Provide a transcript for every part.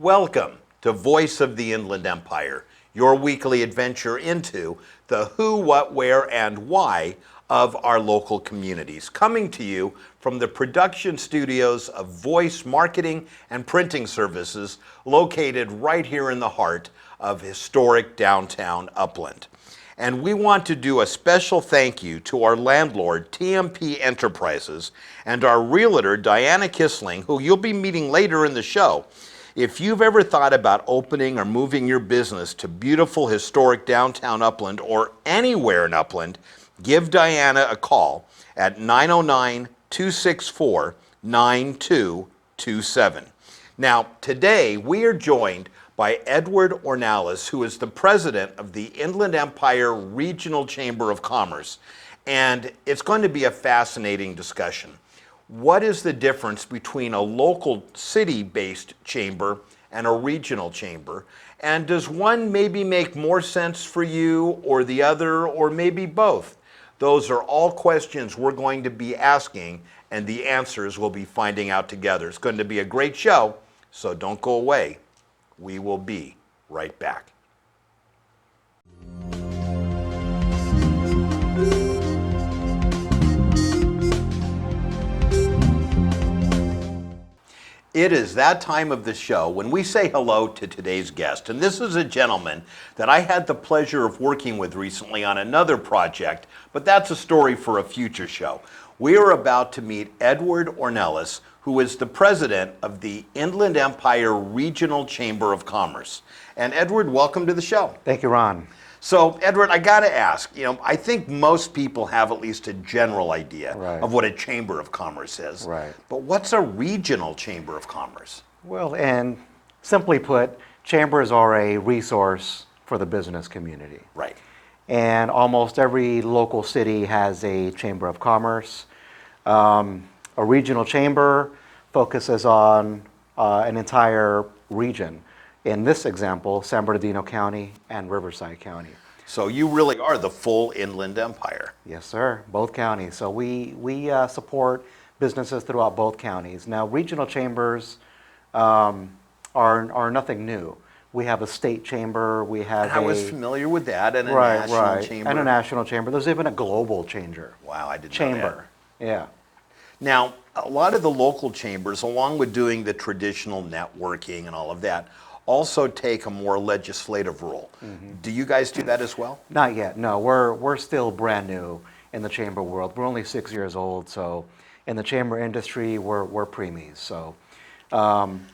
Welcome to Voice of the Inland Empire, your weekly adventure into the who, what, where, and why of our local communities, coming to you from the production studios of Voice Marketing and Printing Services, located right here in the heart of historic downtown Upland. And we want to do a special thank you to our landlord, TMP Enterprises, and our realtor, Diana Kissling, who you'll be meeting later in the show. If you've ever thought about opening or moving your business to beautiful historic downtown Upland or anywhere in Upland, give Diana a call at 909-264-9227. Now, today we are joined by Edward Ornelas, who is the president of the Inland Empire Regional Chamber of Commerce. And it's going to be a fascinating discussion. What is the difference between a local city-based chamber and a regional chamber? And does one maybe make more sense for you or the other, or maybe both? Those are all questions we're going to be asking, and the answers we'll be finding out together. It's going to be a great show, so don't go away. We will be right back. It is that time of the show when we say hello to today's guest. And this is a gentleman that I had the pleasure of working with recently on another project, but that's a story for a future show. We are about to meet Edward Ornelas, who is the president of the Inland Empire Regional Chamber of Commerce. And Edward, welcome to the show. Thank you, Ron. So, Edward, I got to ask, I think most people have at least a general idea of what a chamber of commerce is. Right. But what's a regional chamber of commerce? Well, and simply put, chambers are a resource for the business community. Right. And almost every local city has a chamber of commerce. A regional chamber focuses on an entire region. In this example, San Bernardino County and Riverside County. So you really are the full Inland Empire. Yes, sir, both counties. So we support businesses throughout both counties. Now, regional chambers are nothing new. We have a state chamber, we have I was familiar with that, and a national chamber. And a national chamber. There's even a global chamber. Wow, I didn't know that. Yeah. Now, a lot of the local chambers, along with doing the traditional networking and all of that, also take a more legislative role. Mm-hmm. Do you guys do that as well? Not yet, no. We're still brand new in the chamber world. We're only 6 years old, so in the chamber industry, we're preemies. So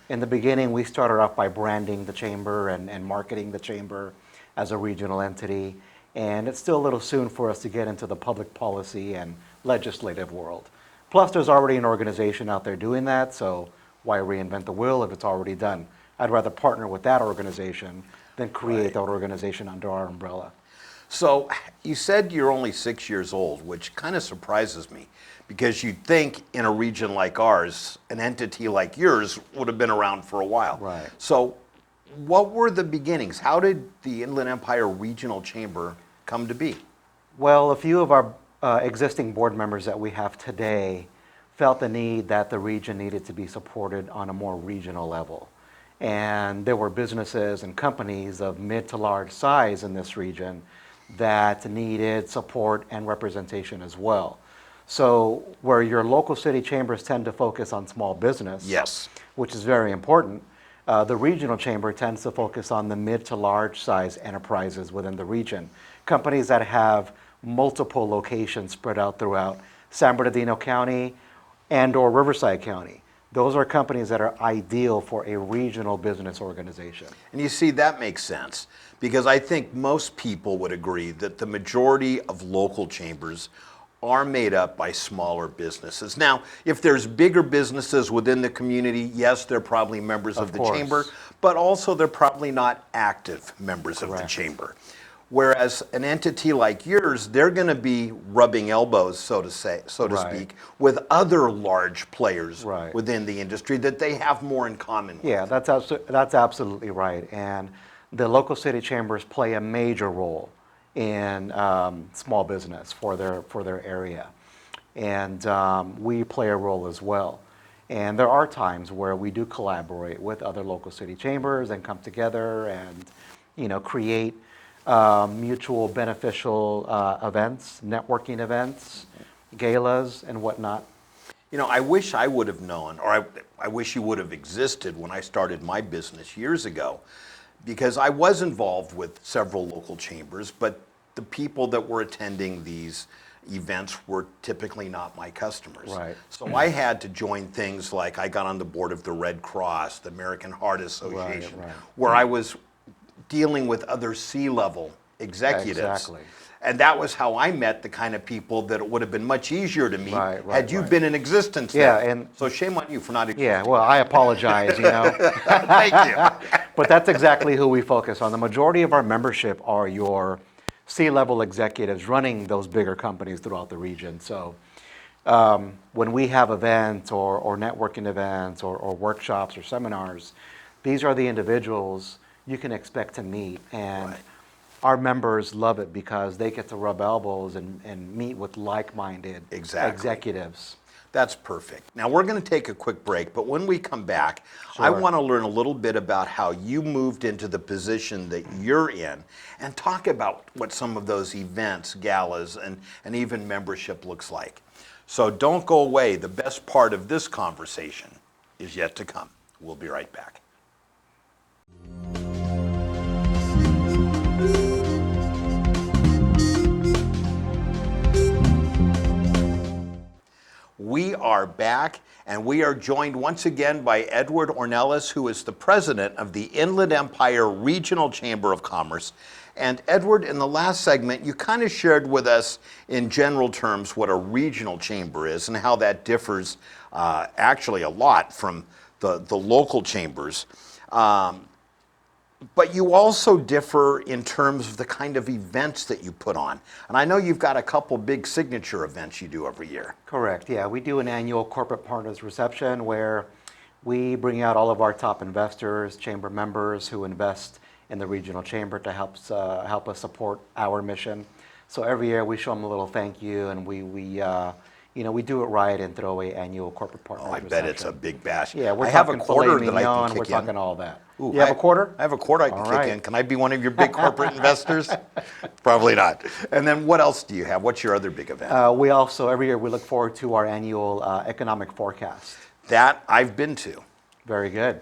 in the beginning, we started off by branding the chamber and marketing the chamber as a regional entity, and it's still a little soon for us to get into the public policy and legislative world. Plus, there's already an organization out there doing that, so why reinvent the wheel if it's already done? I'd rather partner with that organization than create that organization under our umbrella. So you said you're only 6 years old, which kind of surprises me, because you'd think in a region like ours, an entity like yours would have been around for a while. Right. So what were the beginnings? How did the Inland Empire Regional Chamber come to be? Well, a few of our existing board members that we have today felt the need that the region needed to be supported on a more regional level. And there were businesses and companies of mid to large size in this region that needed support and representation as well. So where your local city chambers tend to focus on small business, yes, which is very important, the regional chamber tends to focus on the mid to large size enterprises within the region. Companies that have multiple locations spread out throughout San Bernardino County and or Riverside County. Those are companies that are ideal for a regional business organization. And you see, that makes sense, because I think most people would agree that the majority of local chambers are made up by smaller businesses. Now, if there's bigger businesses within the community, yes, they're probably members of the chamber, but also they're probably not active members of the chamber. Whereas an entity like yours, they're going to be rubbing elbows, so to speak, with other large players within the industry that they have more in common with. Yeah, that's absolutely right. And the local city chambers play a major role in small business for their area, and we play a role as well. And there are times where we do collaborate with other local city chambers and come together and, create mutual beneficial events, networking events, galas, and whatnot. I wish I would have known, or I wish you would have existed when I started my business years ago, because I was involved with several local chambers, but the people that were attending these events were typically not my customers. Right. So I had to join things like I got on the board of the Red Cross, the American Heart Association, Right. where I was dealing with other C-level executives. Exactly. And that was how I met the kind of people that it would have been much easier to meet had you Right. been in existence Yeah, then. and So shame on you for not existing. yeah, well, I apologize, Thank you. But that's exactly who we focus on. The majority of our membership are your C-level executives running those bigger companies throughout the region. So when we have events or networking events or workshops or seminars, these are the individuals you can expect to meet. And Right. our members love it because they get to rub elbows and meet with like-minded Exactly. executives. That's perfect. Now we're going to take a quick break, but when we come back, I Sure. want to learn a little bit about how you moved into the position that you're in and talk about what some of those events, galas, and even membership looks like. So don't go away. The best part of this conversation is yet to come. We'll be right back. We are back, and we are joined once again by Edward Ornelas, who is the president of the Inland Empire Regional Chamber of Commerce. And Edward, in the last segment, you kind of shared with us in general terms what a regional chamber is and how that differs actually a lot from the local chambers. But you also differ in terms of the kind of events that you put on. And I know you've got a couple big signature events you do every year. Correct, yeah. We do an annual corporate partners reception where we bring out all of our top investors, chamber members who invest in the regional chamber to help us support our mission. So every year we show them a little thank you, and we do it right and throw an annual corporate partners Oh, I reception. bet it's a big bash. Yeah, we're I have a talking quarter filet that I mignon, can we're kick in. talking all that. Ooh, You have a quarter? I have a quarter I can All kick right. in. Can I be one of your big corporate investors? Probably not. And then what else do you have? What's your other big event? We also, every year, we look forward to our annual economic forecast. That I've been to. Very good.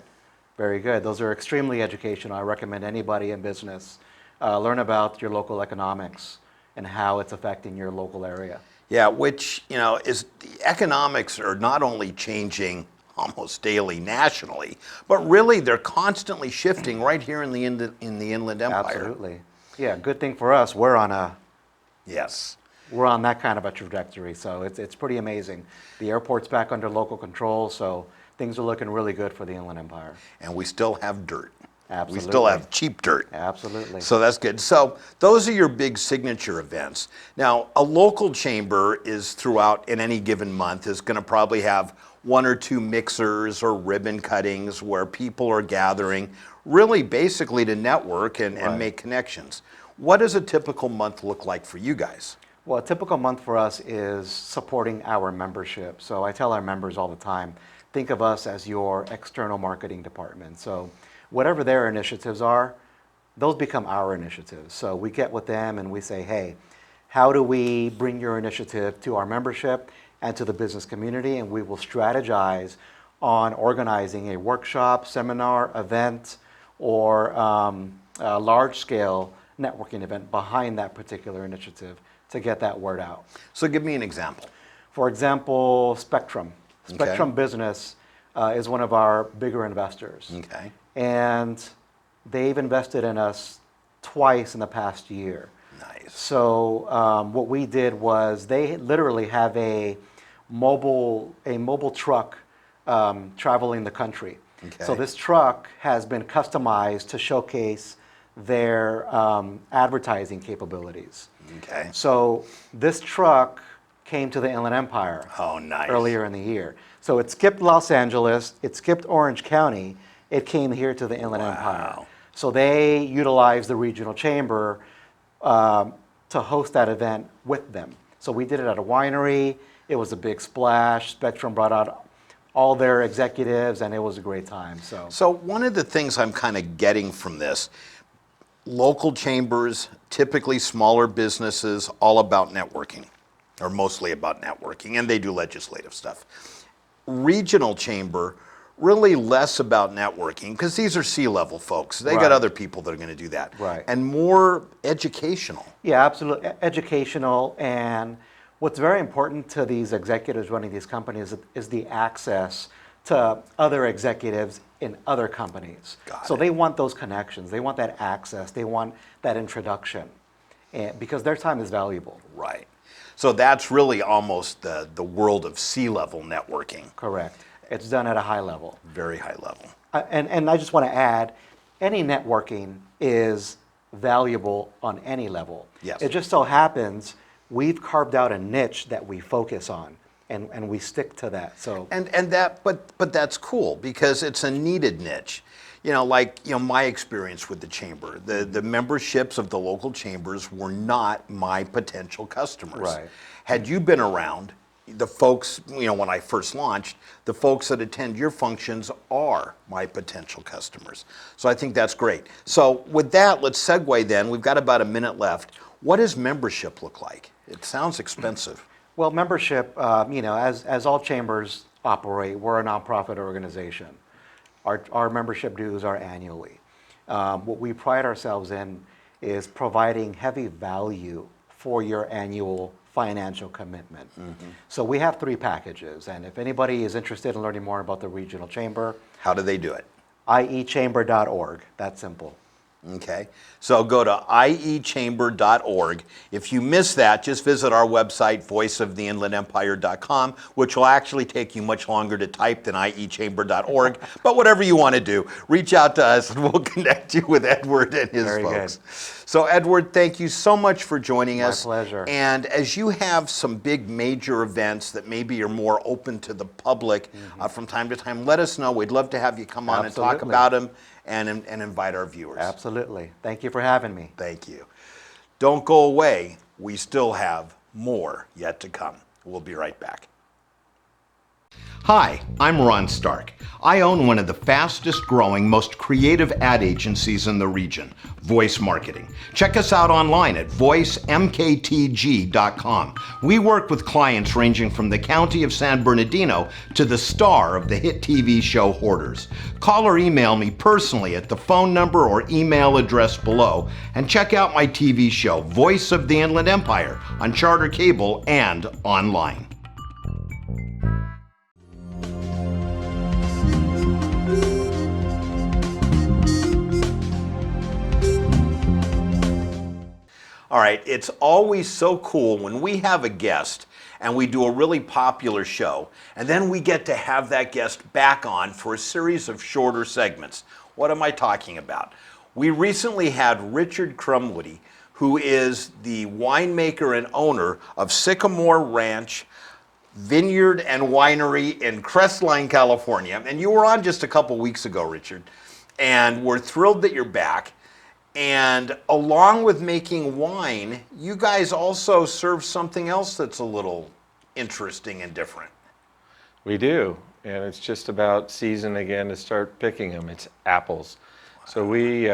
Very good. Those are extremely educational. I recommend anybody in business learn about your local economics and how it's affecting your local area. Yeah, which, is the economics are not only changing almost daily nationally, but really they're constantly shifting right here in the Inland Empire. Absolutely. Yeah, good thing for us. We're on Yes. that kind of a trajectory, so it's pretty amazing. The airport's back under local control, so things are looking really good for the Inland Empire. And we still have dirt. Absolutely. We still have cheap dirt. Absolutely. So that's good. So those are your big signature events. Now, a local chamber is throughout in any given month is going to probably have one or two mixers or ribbon cuttings where people are gathering really basically to network and Right. make connections. What does a typical month look like for you guys? Well, a typical month for us is supporting our membership. So I tell our members all the time, think of us as your external marketing department. So whatever their initiatives are, those become our initiatives. So we get with them and we say, hey, how do we bring your initiative to our membership and to the business community? And we will strategize on organizing a workshop, seminar, event, or a large-scale networking event behind that particular initiative to get that word out. So give me an example. For example, Spectrum. Okay. Spectrum Business is one of our bigger investors. Okay. And they've invested in us twice in the past year. Nice. So what we did was they literally have a mobile truck traveling the country. Okay. So this truck has been customized to showcase their advertising capabilities. Okay. So this truck came to the Inland Empire Oh, nice. earlier in the year. So it skipped Los Angeles, it skipped Orange County, it came here to the Inland Empire. Wow. So they utilized the regional chamber to host that event with them. So we did it at a winery. It was a big splash. Spectrum brought out all their executives, and it was a great time. So one of the things I'm kind of getting from this, local chambers, typically smaller businesses, all about networking, or mostly about networking, and they do legislative stuff. Regional chamber, really less about networking, because these are C-level folks. They got Right. other people that are going to do that. Right. And more educational. Yeah, absolutely. Educational, and what's very important to these executives running these companies is the access to other executives in other companies. Got So it. they want those connections, they want that access, they want that introduction, and because their time is valuable. Right. So that's really almost the world of C-level networking. Correct. It's done at a high level. Very high level. And I just want to add, any networking is valuable on any level. Yes. It just so happens we've carved out a niche that we focus on, and we stick to that. So And that, but that's cool because it's a needed niche. My experience with the chamber, the memberships of the local chambers were not my potential customers. Right. Had you been around, the folks, when I first launched, the folks that attend your functions are my potential customers. So I think that's great. So with that, let's segue then. We've got about a minute left. What does membership look like? It sounds expensive. well, membership, as all chambers operate, we're a nonprofit organization. Our membership dues are annually. What we pride ourselves in is providing heavy value for your annual financial commitment. So we have 3 packages, and if anybody is interested in learning more about the regional chamber, How do they do it? iechamber.org. That's simple. Okay, so go to iechamber.org. If you miss that, just visit our website, voiceoftheinlandempire.com, which will actually take you much longer to type than iechamber.org. But whatever you want to do, reach out to us and we'll connect you with Edward and his Very folks. good. So Edward, thank you so much for joining us. My pleasure. And as you have some big major events that maybe are more open to the public from time to time, let us know. We'd love to have you come on and talk Absolutely. about them and invite our viewers. Absolutely. Thank you for having me. Thank you. Don't go away. We still have more yet to come. We'll be right back. Hi, I'm Ron Stark. I own one of the fastest growing, most creative ad agencies in the region, Voice Marketing. Check us out online at voicemktg.com. We work with clients ranging from the county of San Bernardino to the star of the hit TV show Hoarders. Call or email me personally at the phone number or email address below, and check out my TV show, Voice of the Inland Empire, on Charter Cable and online. All right, it's always so cool when we have a guest and we do a really popular show, and then we get to have that guest back on for a series of shorter segments. What am I talking about? We recently had Richard Crumwoody, who is the winemaker and owner of Sycamore Ranch Vineyard and Winery in Crestline, California. And you were on just a couple weeks ago, Richard, and we're thrilled that you're back. And along with making wine, you guys also serve something else that's a little interesting and different. We do, and it's just about season again to start picking them. It's apples. So we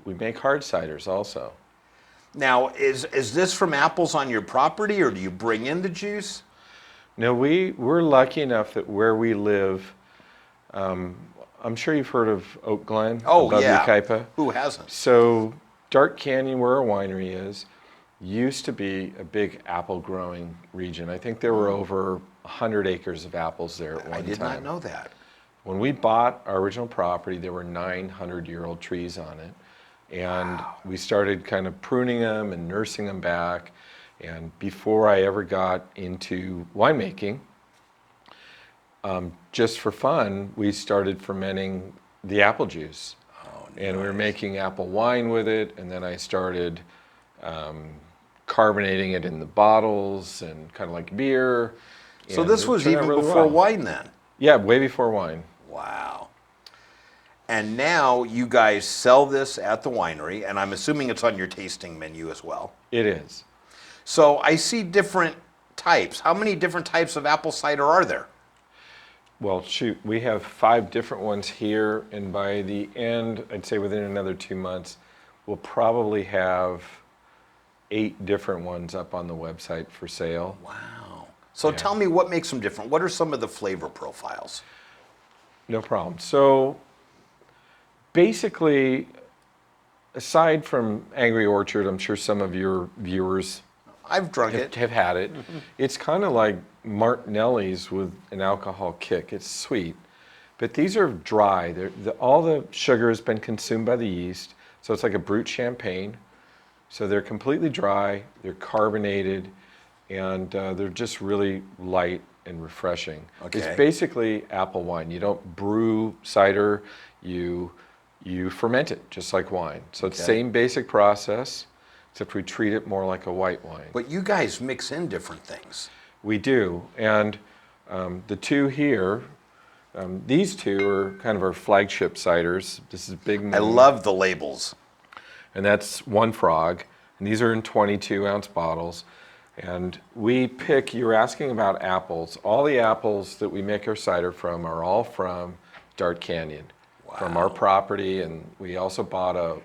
make hard ciders also. Now, is this from apples on your property, or do you bring in the juice? No, we're lucky enough that where we live, I'm sure you've heard of Oak Glen above Yucaipa. Who hasn't? So Dark Canyon, where our winery is, used to be a big apple growing region. I think there were over 100 acres of apples there at one time. I did not know that. When we bought our original property, there were 900-year-old trees on it. And we started kind of pruning them and nursing them back. And before I ever got into winemaking, just for fun, we started fermenting the apple juice. And we were making apple wine with it, and then I started carbonating it in the bottles and kind of like beer. So And this it was turned out even really before well. wine then? Yeah, way before wine. Wow. And now you guys sell this at the winery, and I'm assuming it's on your tasting menu as well. It is. So I see different types. How many different types of apple cider are there? Well, shoot, we have 5 different ones here, and by the end, I'd say within another 2 months, we'll probably have 8 different ones up on the website for sale. Wow. So Yeah. tell me what makes them different. What are some of the flavor profiles? No problem. So basically, aside from Angry Orchard, I'm sure some of your viewers I've drunk it. have had it. It's kind of like Martinelli's with an alcohol kick. It's sweet, but these are dry. All the sugar has been consumed by the yeast, so it's like a brut champagne. So they're completely dry, they're carbonated, and they're just really light and refreshing. Okay. It's basically apple wine. You don't brew cider, you ferment it just like wine. So it's the Okay. same basic process, except we treat it more like a white wine. But you guys mix in different things. We do, and the two here, these two are kind of our flagship ciders. This is Big Moon. I love the labels. And that's One Frog, and these are in 22-ounce bottles. And we pick, you're asking about apples. All the apples that we make our cider from are all from Dart Canyon, from our property, and we also bought a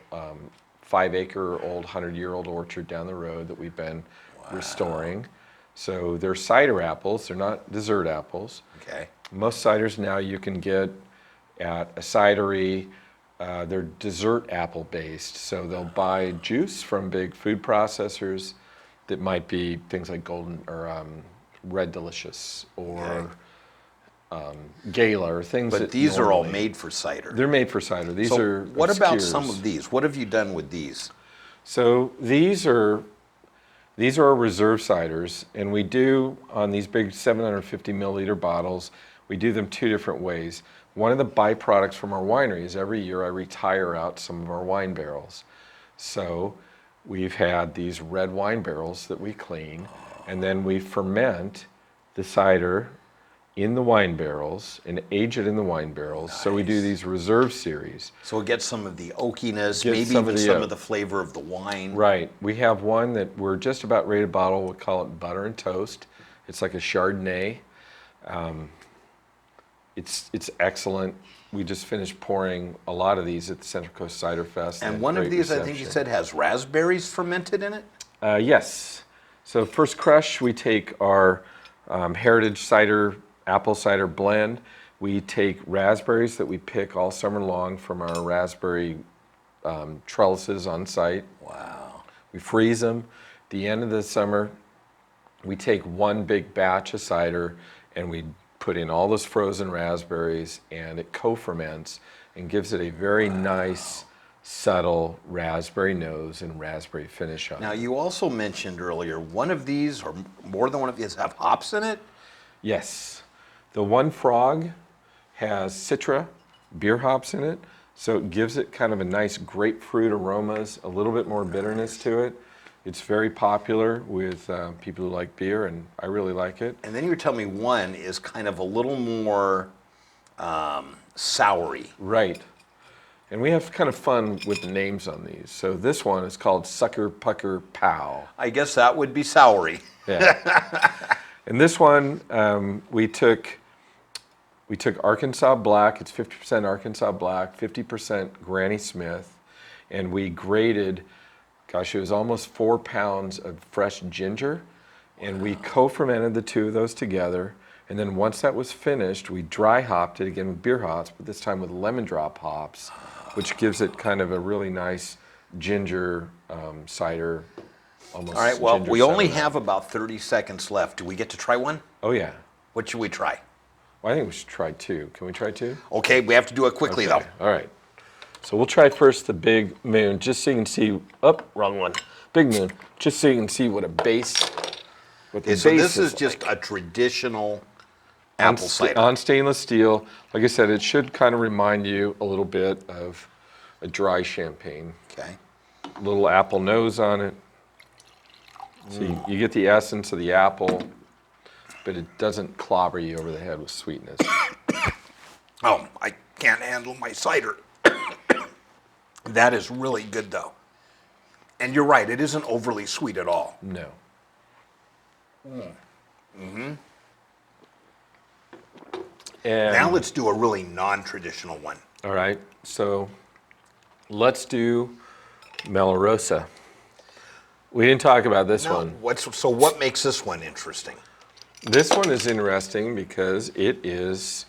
5-acre-old, 100-year-old orchard down the road that we've been restoring. So they're cider apples, they're not dessert apples. Okay. Most ciders now you can get at a cidery. They're dessert apple based, so they'll buy juice from big food processors that might be things like Golden or Red Delicious or Gala or things. But that these are all normally- made for cider. They're made for cider. These So are. what about some obscures. of these? What have you done with these? So these are our reserve ciders, and we do on these big 750 milliliter bottles. We do them 2 different ways. One of the byproducts from our winery is every year I retire out some of our wine barrels. So we've had these red wine barrels that we clean, and then we ferment the cider in the wine barrels and age it in the wine barrels. So we do Nice. these reserve series. So it gets some of the oakiness, Get maybe some even of the, some of the flavor of the wine. Right. We have one that we're just about ready to bottle. We call it Butter and Toast. It's like a Chardonnay. It's excellent. We just finished pouring a lot of these at the Central Coast Cider Fest. And had one of great these, I think you reception. said, has raspberries fermented in it? Yes. So first crush, we take our heritage cider, apple cider blend. We take raspberries that we pick all summer long from our raspberry trellises on site. Wow. We freeze them. At the end of the summer, we take one big batch of cider and we put in all those frozen raspberries, and it co-ferments and gives it a very nice, subtle raspberry nose and raspberry finish on Now, it. you also mentioned earlier, one of these, or more than one of these, have hops in it? Yes. The One Frog has Citra beer hops in it, so it gives it kind of a nice grapefruit aromas, a little bit more bitterness to it. It's very popular with people who like beer, and I really like it. And then you were telling me one is kind of a little more soury. Right. And we have kind of fun with the names on these. So this one is called Sucker Pucker Pow. I guess that would be soury. Yeah. And this one, we took Arkansas Black. It's 50% Arkansas Black, 50% Granny Smith, and we grated. Gosh, it was almost 4 pounds of fresh ginger, and we co-fermented the 2 of those together. And then once that was finished, we dry hopped it again with beer hops, but this time with lemon drop hops, which gives it kind of a really nice ginger cider. Almost. All right, well, ginger we only 7-Up. have about 30 seconds left. Do we get to try one? Oh yeah. What should we try? Well, I think we should try 2. Can we try 2? Okay, we have to do it quickly, Okay, though. all right. So we'll try first the Big Moon, just so you can see. Oh, wrong one. Big Moon, just so you can see what a base. What the Okay, so base this is like. just a traditional On apple sta- cider. on stainless steel. Like I said, it should kind of remind you a little bit of a dry champagne. Okay. Little apple nose on it. So you get the essence of the apple, but it doesn't clobber you over the head with sweetness. Oh, I can't handle my cider. That is really good, though. And you're right, it isn't overly sweet at all. No. And Now let's do a really non-traditional one. all right, so let's do Melorosa. We didn't talk about this Now, one. what makes this one interesting? This one is interesting because it is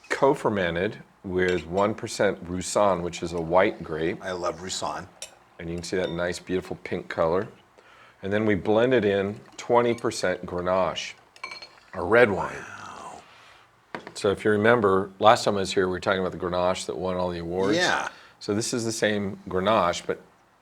co-fermented with 1% Roussanne, which is a white grape. I love Roussanne. And you can see that nice, beautiful pink color. And then we blended in 20% Grenache, a red wine. So if you remember, last time I was here, we were talking about the Grenache that won all the awards. Yeah. So this is the same Grenache, but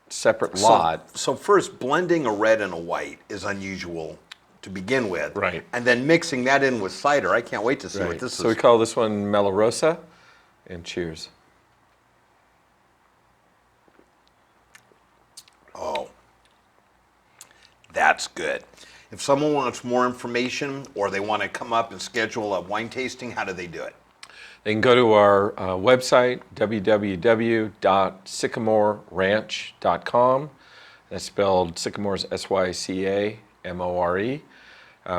separate lot. So first, blending a red and a white is unusual to begin with. Right. And then mixing that in with cider. I can't wait to see what this So we is. call this one Melorosa, and cheers. Oh, that's good. If someone wants more information or they want to come up and schedule a wine tasting, how do they do it? They can go to our website, www.sycamoreranch.com. That's spelled Sycamore's Sycamore.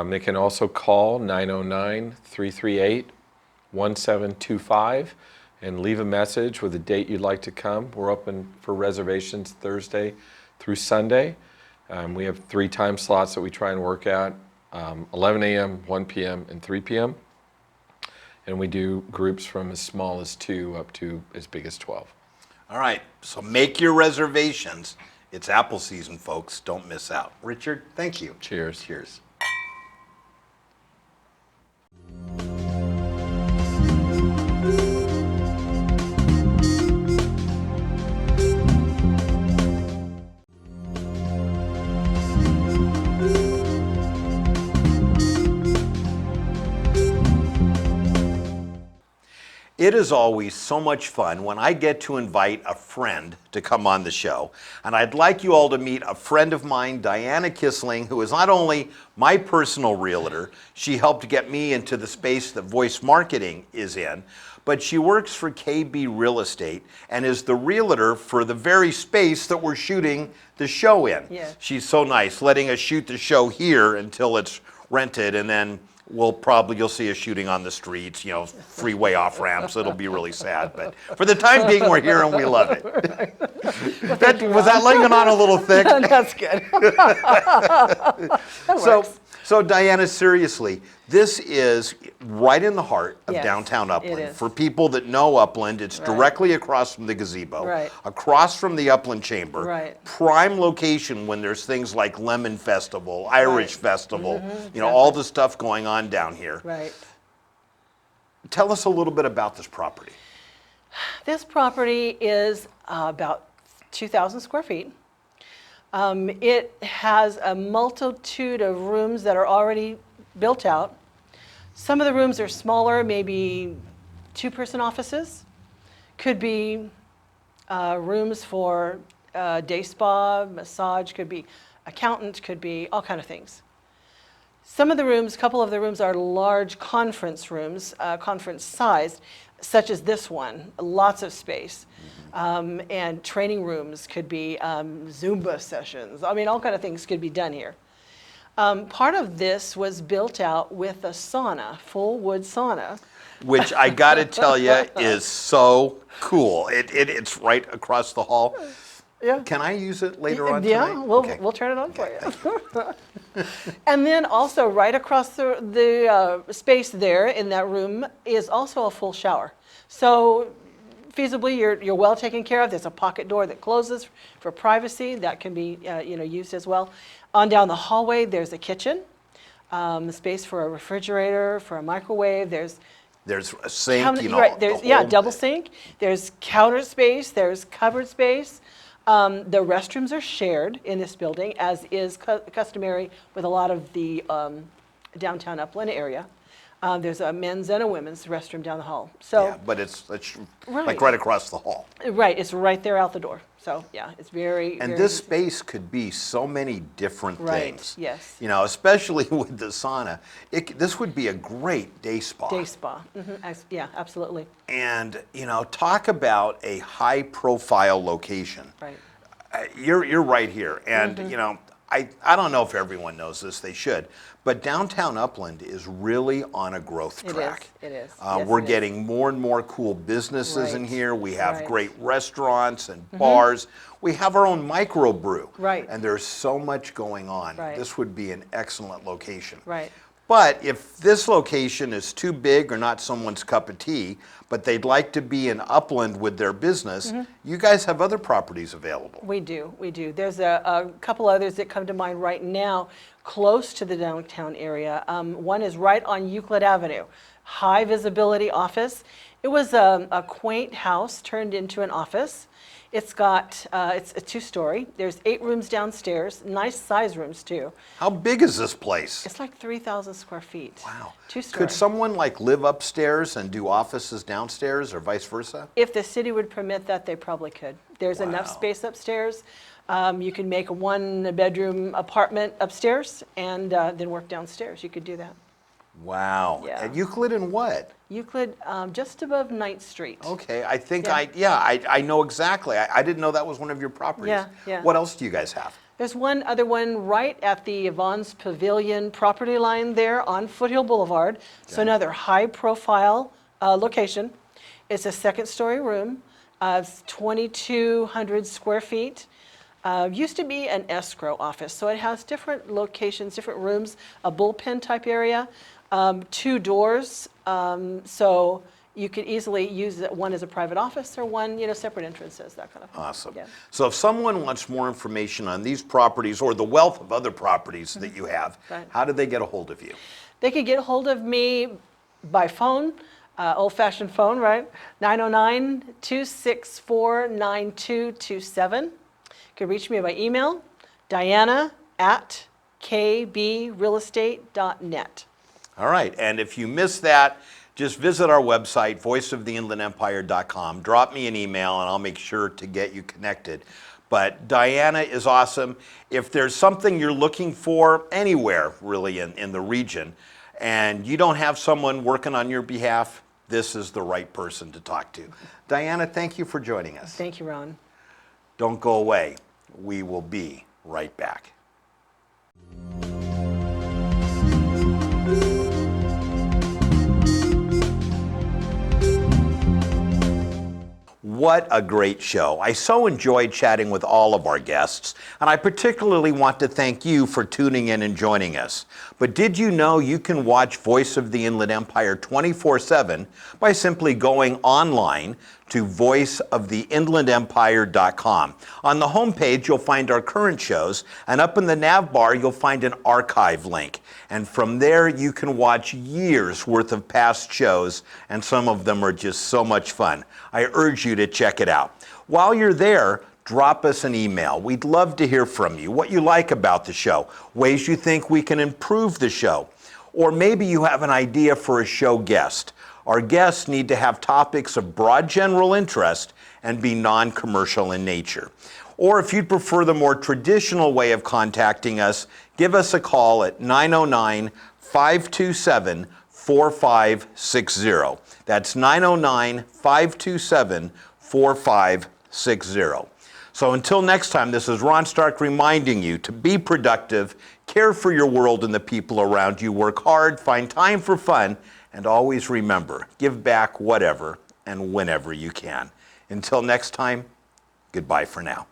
They can also call 909-338-1725 and leave a message with a date you'd like to come. We're open for reservations Thursday through Sunday. We have 3 time slots that we try and work at, 11 a.m., 1 p.m., and 3 p.m. And we do groups from as small as 2 up to as big as 12. All right, so make your reservations. It's apple season, folks. Don't miss out. Richard, thank you. Cheers. Cheers. It is always so much fun when I get to invite a friend to come on the show. And I'd like you all to meet a friend of mine, Diana Kissling, who is not only my personal realtor, she helped get me into the space that voice marketing is in, but she works for KB Real Estate and is the realtor for the very space that we're shooting the show in. Yes. She's so nice, letting us shoot the show here until it's rented, and then you'll see us shooting on the streets, freeway off ramps. It'll be really sad, but for the time being, we're here and we love it. Was that laying it on a little thick? That's good. That works. So Diana, seriously, this is right in the heart of Yes, downtown it Upland. is. For people that know Upland, it's Right. directly across from the gazebo, Right. across from the Upland Chamber. Right. Prime location when there's things like Lemon Festival, Irish Right. Festival, all the stuff going on down here. Right. Tell us a little bit about this property. This property is about 2,000 square feet. It has a multitude of rooms that are already built out. Some of the rooms are smaller, maybe 2-person offices. Could be rooms for day spa, massage, could be accountant, could be all kind of things. Some of the rooms, a couple of the rooms are large conference rooms, conference sized, such as this one, lots of space. And training rooms could be Zumba sessions. I mean, all kind of things could be done here. Part of this was built out with a sauna, full wood sauna. Which I gotta tell you is so cool. It's right across the hall. Yeah. Can I use it later on Yeah, tonight? we'll turn it on for you. And then also right across the space there in that room is also a full shower. So feasibly, you're well taken care of. There's a pocket door that closes for privacy that can be used as well. On down the hallway, there's a kitchen, space for a refrigerator, for a microwave. There's a sink, right, there's the whole double thing. sink. There's counter space. There's cupboard space. The restrooms are shared in this building, as is customary with a lot of the downtown Upland area. There's a men's and a women's restroom down the hall. So Yeah, but it's like Right. right across the hall. right, it's right there out the door. So yeah, it's very. And very this easy. space could be so many different Right, things. yes. Especially with the sauna. This would be a great day spa. Day spa. Yeah, absolutely. And, talk about a high profile location. Right. You're right here. And, I don't know if everyone knows this, they should, but downtown Upland is really on a growth track. It is. We're Yes, it is. getting more and more cool businesses in Right, here. We have right. great restaurants and bars. We have our own microbrew. Right. And there's so much going on. Right. This would be an excellent location. Right. But if this location is too big or not someone's cup of tea, but they'd like to be in Upland with their business, you guys have other properties available. We do. There's a couple others that come to mind right now close to the downtown area. One is right on Euclid Avenue, high visibility office. It was a quaint house turned into an office. It's got, it's a 2-story. There's 8 rooms downstairs, nice size rooms too. How big is this place? It's like 3,000 square feet. Wow. 2-story. Could someone like live upstairs and do offices downstairs or vice versa? If the city would permit that, they probably could. There's enough Wow. space upstairs. You can make a 1-bedroom apartment upstairs and then work downstairs. You could do that. Wow. Yeah. And Euclid and what? Euclid, just above 9th Street. Okay, I think Yeah. I know exactly. I didn't know that was one of your properties. Yeah. What else do you guys have? There's one other one right at the Yvonne's Pavilion property line there on Foothill Boulevard. So another high-profile location. It's a 2nd-story room. It's 2,200 square feet. Used to be an escrow office, so it has different locations, different rooms, a bullpen type area, 2 doors, so you could easily use one as a private office or one, separate entrances, that kind of thing. Awesome. Yeah. So if someone wants more information on these properties or the wealth of other properties that you have, Right. how do they get a hold of you? They could get a hold of me by phone, old-fashioned phone, right? 909-264-9227. You can reach me by email, diana@kbrealestate.net. All right, and if you missed that, just visit our website, voiceoftheinlandempire.com. Drop me an email and I'll make sure to get you connected. But Diana is awesome. If there's something you're looking for anywhere really in the region and you don't have someone working on your behalf, this is the right person to talk to. Diana, thank you for joining us. Thank you, Ron. Don't go away. We will be right back. What a great show. I so enjoyed chatting with all of our guests, and I particularly want to thank you for tuning in and joining us. But did you know you can watch Voice of the Inland Empire 24/7 by simply going online to voiceoftheinlandempire.com. On the homepage, you'll find our current shows, and up in the nav bar, you'll find an archive link. And from there, you can watch years worth of past shows, and some of them are just so much fun. I urge you to check it out. While you're there, drop us an email. We'd love to hear from you, what you like about the show, ways you think we can improve the show, or maybe you have an idea for a show guest. Our guests need to have topics of broad general interest and be non-commercial in nature. Or if you'd prefer the more traditional way of contacting us, give us a call at 909-527-4560. That's 909-527-4560. So until next time, this is Ron Stark reminding you to be productive, care for your world and the people around you, work hard, find time for fun, and always remember, give back whatever and whenever you can. Until next time, goodbye for now.